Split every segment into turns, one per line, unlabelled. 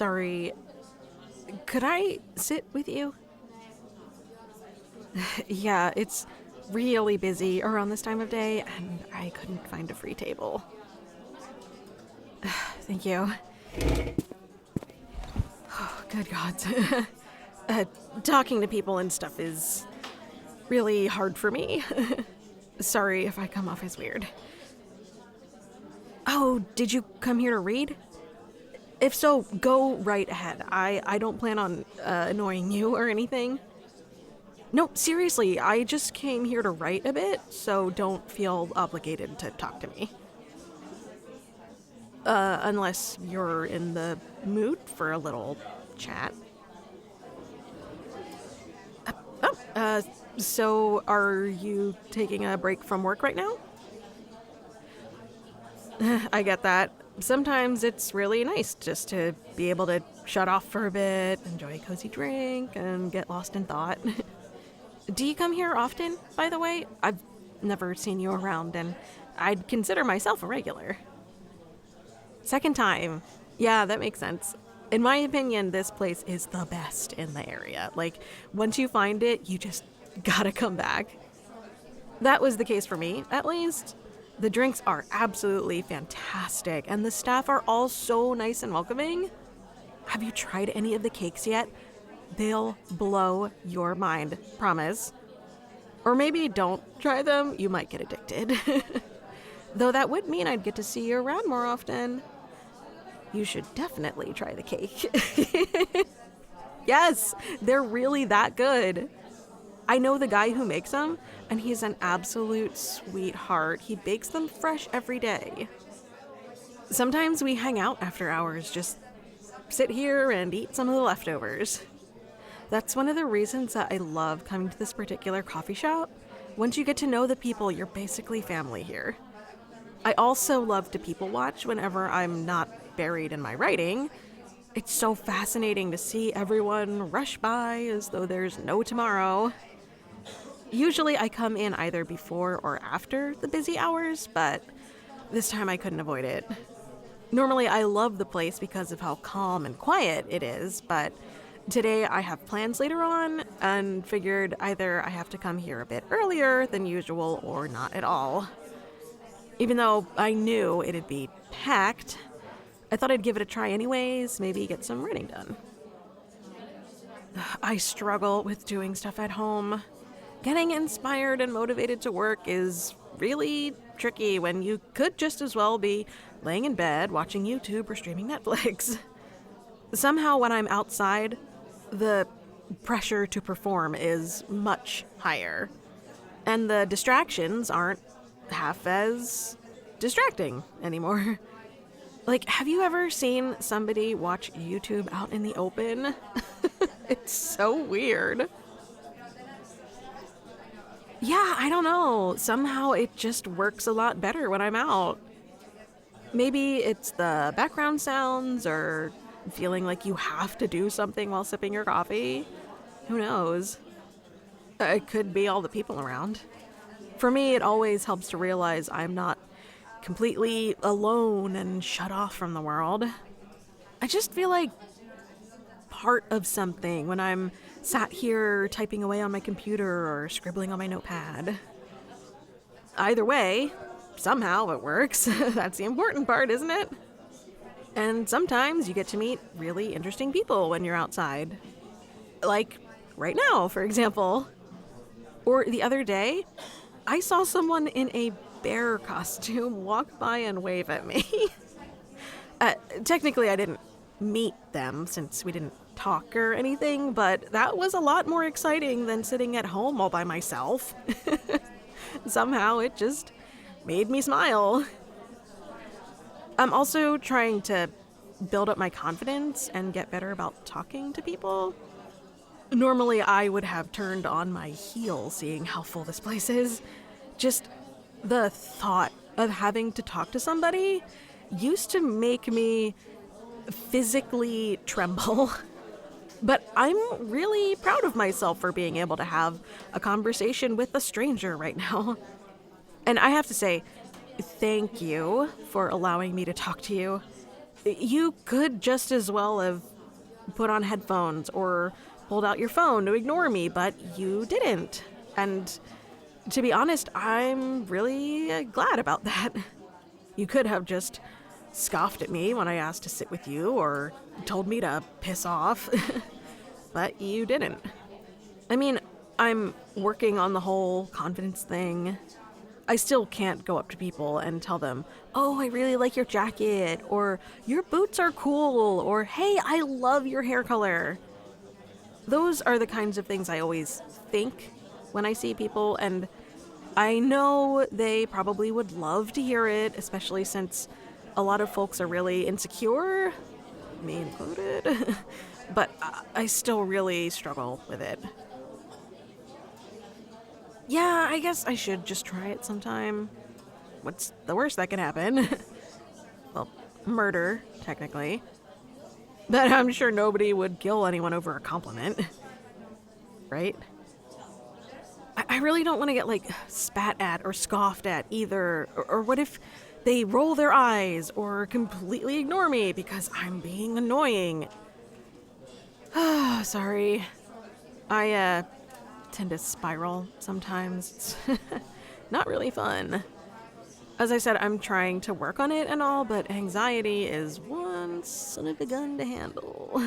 Sorry, could I sit with you? Yeah, it's really busy around this time of day, and I couldn't find a free table. Thank you. Oh, good God. Talking to people and stuff is really hard for me. Sorry if I come off as weird. Oh, did you come here to read? If so, go right ahead. I don't plan on annoying you or anything. No, seriously, I just came here to write a bit, so don't feel obligated to talk to me. Unless you're in the mood for a little chat. So are you taking a break from work right now? I get that. Sometimes it's really nice just to be able to shut off for a bit, enjoy a cozy drink, and get lost in thought. Do you come here often, by the way? I've never seen you around, and I'd consider myself a regular. Second time. Yeah, that makes sense. In my opinion, this place is the best in the area. Like, once you find it, you just gotta come back. That was the case for me, at least. The drinks are absolutely fantastic, and the staff are all so nice and welcoming. Have you tried any of the cakes yet? They'll blow your mind, promise. Or maybe don't try them, you might get addicted. Though that would mean I'd get to see you around more often. You should definitely try the cake. Yes, they're really that good. I know the guy who makes them, and he's an absolute sweetheart. He bakes them fresh every day. Sometimes we hang out after hours, just sit here and eat some of the leftovers. That's one of the reasons that I love coming to this particular coffee shop. Once you get to know the people, you're basically family here. I also love to people watch whenever I'm not buried in my writing. It's so fascinating to see everyone rush by as though there's no tomorrow. Usually I come in either before or after the busy hours, but this time I couldn't avoid it. Normally I love the place because of how calm and quiet it is, but today I have plans later on and figured either I have to come here a bit earlier than usual or not at all. Even though I knew it'd be packed, I thought I'd give it a try anyways, maybe get some writing done. I struggle with doing stuff at home. Getting inspired and motivated to work is really tricky when you could just as well be laying in bed, watching YouTube, or streaming Netflix. Somehow when I'm outside, the pressure to perform is much higher. And the distractions aren't half as distracting anymore. Like, have you ever seen somebody watch YouTube out in the open? It's so weird. Yeah, I don't know. Somehow it just works a lot better when I'm out. Maybe it's the background sounds or feeling like you have to do something while sipping your coffee. Who knows? It could be all the people around. For me, it always helps to realize I'm not completely alone and shut off from the world. I just feel like part of something when I'm sat here typing away on my computer or scribbling on my notepad. Either way, somehow it works. That's the important part, isn't it? And sometimes you get to meet really interesting people when you're outside. Like right now, for example. Or the other day, I saw someone in a bear costume walk by and wave at me. Technically, I didn't meet them since we didn't talk or anything, but that was a lot more exciting than sitting at home all by myself. Somehow it just made me smile. I'm also trying to build up my confidence and get better about talking to people. Normally I would have turned on my heel seeing how full this place is. Just the thought of having to talk to somebody used to make me physically tremble. But I'm really proud of myself for being able to have a conversation with a stranger right now. And I have to say, thank you for allowing me to talk to you. You could just as well have put on headphones or pulled out your phone to ignore me, but you didn't. And to be honest, I'm really glad about that. You could have just scoffed at me when I asked to sit with you or told me to piss off, but you didn't. I mean, I'm working on the whole confidence thing. I still can't go up to people and tell them, oh, I really like your jacket, or your boots are cool, or hey, I love your hair color. Those are the kinds of things I always think when I see people, and I know they probably would love to hear it, especially since a lot of folks are really insecure, me included, but I still really struggle with it. Yeah, I guess I should just try it sometime. What's the worst that can happen? Well, murder, technically. But I'm sure nobody would kill anyone over a compliment. Right? I really don't want to get, like, spat at or scoffed at either. Or what if they roll their eyes or completely ignore me because I'm being annoying? Sorry. I tend to spiral sometimes. It's not really fun. As I said, I'm trying to work on it and all, but anxiety is one son of a gun to handle.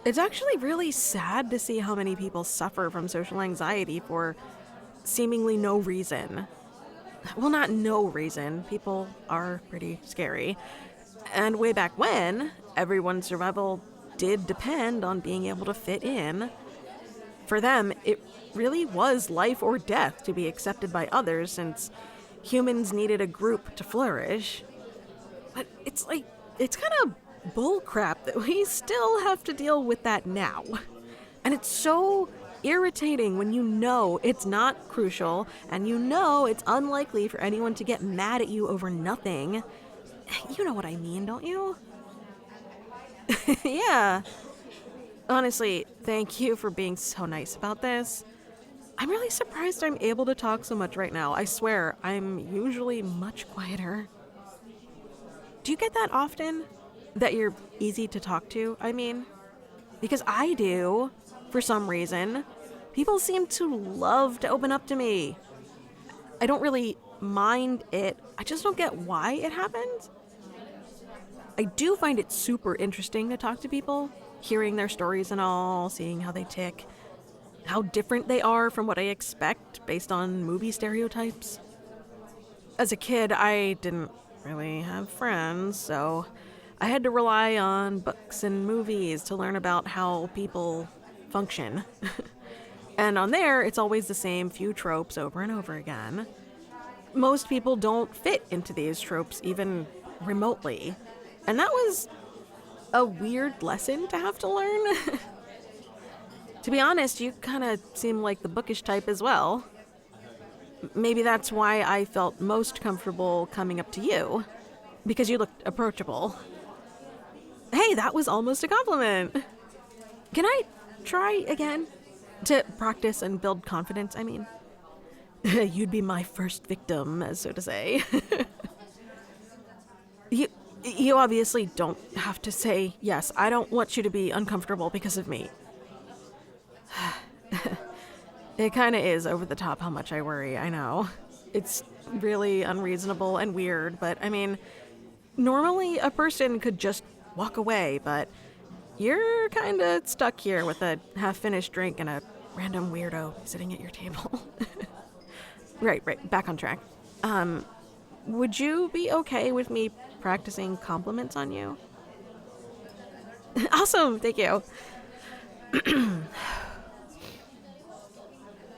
It's actually really sad to see how many people suffer from social anxiety for seemingly no reason. Well, not no reason. People are pretty scary. And way back when, everyone's survival did depend on being able to fit in. For them, it really was life or death to be accepted by others, since humans needed a group to flourish. But it's kind of bullcrap that we still have to deal with that now. And it's so irritating when you know it's not crucial, and you know it's unlikely for anyone to get mad at you over nothing. You know what I mean, don't you? Yeah. Honestly, thank you for being so nice about this. I'm really surprised I'm able to talk so much right now. I swear, I'm usually much quieter. Do you get that often? That you're easy to talk to, I mean? Because I do, for some reason. People seem to love to open up to me. I don't really mind it. I just don't get why it happens. I do find it super interesting to talk to people. Hearing their stories and all, seeing how they tick, how different they are from what I expect based on movie stereotypes. As a kid, I didn't really have friends, so I had to rely on books and movies to learn about how people function. And on there, it's always the same few tropes over and over again. Most people don't fit into these tropes even remotely. And that was a weird lesson to have to learn. To be honest, you kind of seem like the bookish type as well. Maybe that's why I felt most comfortable coming up to you, because you looked approachable. Hey, that was almost a compliment. Can I try again? To practice and build confidence, I mean. You'd be my first victim, as so to say. You obviously don't have to say, yes, I don't want you to be uncomfortable because of me. It kind of is over the top how much I worry, I know. It's really unreasonable and weird, but I mean, normally a person could just walk away, but you're kind of stuck here with a half-finished drink and a random weirdo sitting at your table. Right, back on track. Would you be okay with me practicing compliments on you? Awesome, thank you.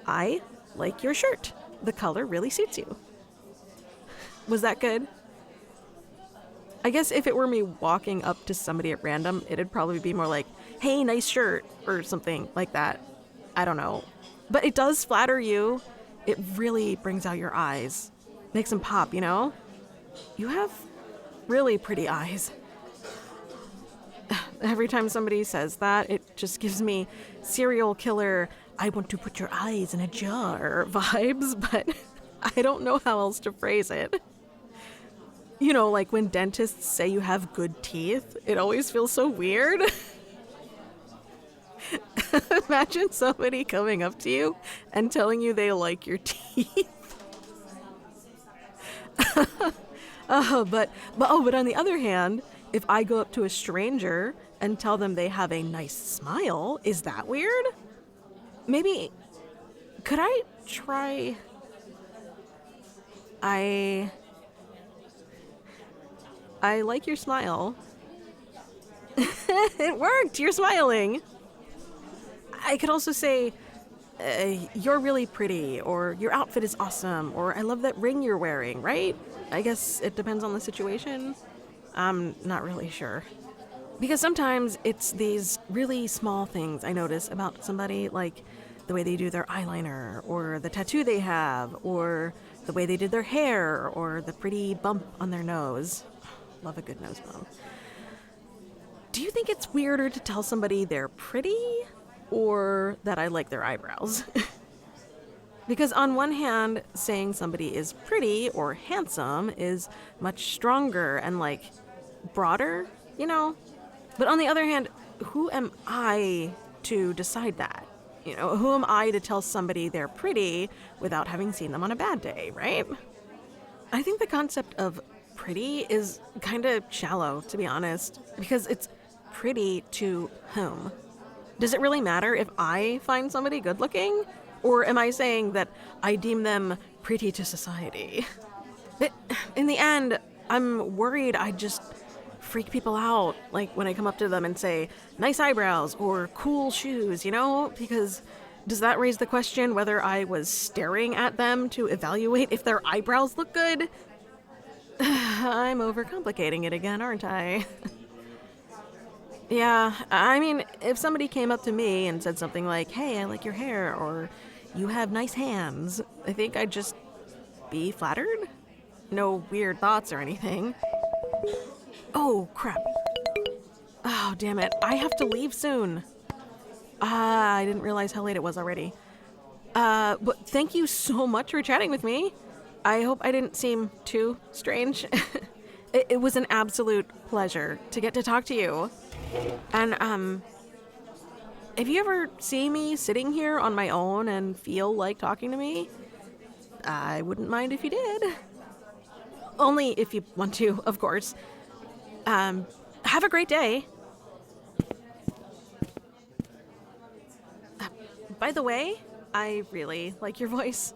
I like your shirt. The color really suits you. Was that good? I guess if it were me walking up to somebody at random, it'd probably be more like, hey, nice shirt, or something like that. I don't know. But it does flatter you. It really brings out your eyes. Makes them pop, you know? You have really pretty eyes. Every time somebody says that, it just gives me serial killer, I want to put your eyes in a jar vibes, but I don't know how else to phrase it. You know, like when dentists say you have good teeth, it always feels so weird. Imagine somebody coming up to you and telling you they like your teeth. But on the other hand, if I go up to a stranger and tell them they have a nice smile, is that weird? Maybe could I try I like your smile. It worked. You're smiling. I could also say you're really pretty, or your outfit is awesome, or I love that ring you're wearing, right? I guess it depends on the situation. I'm not really sure. Because sometimes it's these really small things I notice about somebody, like the way they do their eyeliner, or the tattoo they have, or the way they did their hair, or the pretty bump on their nose. Love a good nose bump. Do you think it's weirder to tell somebody they're pretty, or that I like their eyebrows? Because on one hand, saying somebody is pretty or handsome is much stronger and like broader, you know? But on the other hand, who am I to decide that? You know, who am I to tell somebody they're pretty without having seen them on a bad day, right? I think the concept of pretty is kind of shallow, to be honest, because it's pretty to whom? Does it really matter if I find somebody good looking? Or am I saying that I deem them pretty to society? In the end, I'm worried I just freak people out, like when I come up to them and say, nice eyebrows or cool shoes, you know? Because does that raise the question whether I was staring at them to evaluate if their eyebrows look good? I'm overcomplicating it again, aren't I? Yeah, I mean, if somebody came up to me and said something like, hey, I like your hair, or you have nice hands, I think I'd just be flattered. No weird thoughts or anything. Oh, crap. Oh, damn it. I have to leave soon. I didn't realize how late it was already. But thank you so much for chatting with me. I hope I didn't seem too strange. It was an absolute pleasure to get to talk to you. And, if you ever see me sitting here on my own and feel like talking to me, I wouldn't mind if you did. Only if you want to, of course. Have a great day. By the way, I really like your voice.